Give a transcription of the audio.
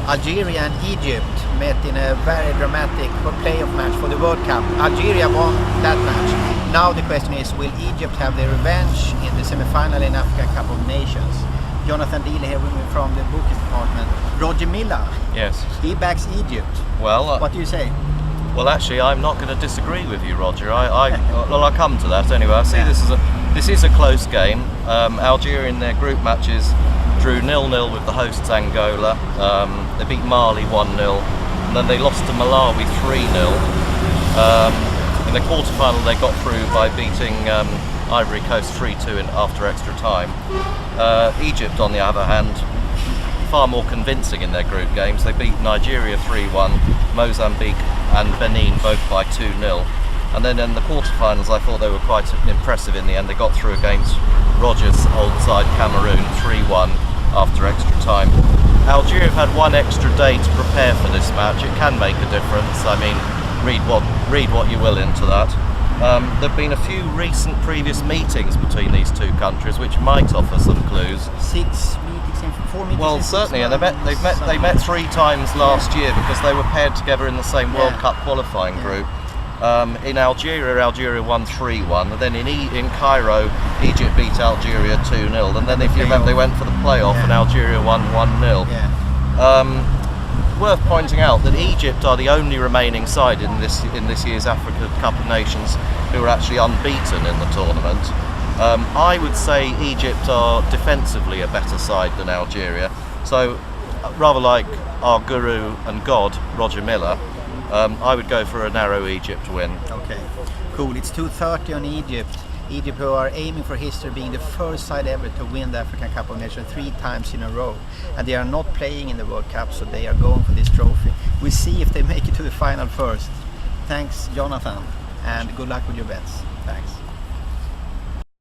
Algeria and Egypt met in a very dramatic playoff match for the World Cup. Algeria won that match. Now the question is, will Egypt have their revenge in the semi-final in Africa Cup of Nations? Jonathan Deeley here with me from the bookie department. Roger Milla, yes, he backs Egypt. Well, what do you say? Well, actually, I'm not going to disagree with you, Roger. I'll come to that anyway. I see this is a close game. Algeria in their group matches drew 0-0 with the hosts Angola. They beat Mali 1-0, and then they lost to Malawi 3-0. In the quarter-final, they got through by beating Ivory Coast 3-2 after extra time. Egypt, on the other hand, far more convincing in their group games. They beat Nigeria 3-1, Mozambique and Benin both by 2-0. And then in the quarterfinals, I thought they were quite impressive in the end. They got through against Roger's old side Cameroon 3-1 after extra time. Algeria have had one extra day to prepare for this match. It can make a difference. I mean, read what you will into that. There have been a few recent previous meetings between these two countries which might offer some clues. 4 meetings. Well, certainly, and they met 3 times last year because they were paired together in the same World Cup qualifying group. In Algeria won 3-1, and then in Cairo, Egypt beat Algeria 2-0, and then if you remember, they went for the playoff and Algeria won 1-0. Worth pointing out that Egypt are the only remaining side in this year's Africa Cup of Nations who are actually unbeaten in the tournament. I would say Egypt are defensively a better side than Algeria. So, rather like our guru and god, Roger Milla, I would go for a narrow Egypt win. Okay, cool. It's 2:30 on Egypt. Egypt, who are aiming for history, being the first side ever to win the African Cup of Nations 3 times in a row. And they are not playing in the World Cup, so they are going for this trophy. We'll see if they make it to the final first. Thanks, Jonathan, and good luck with your bets. Thanks.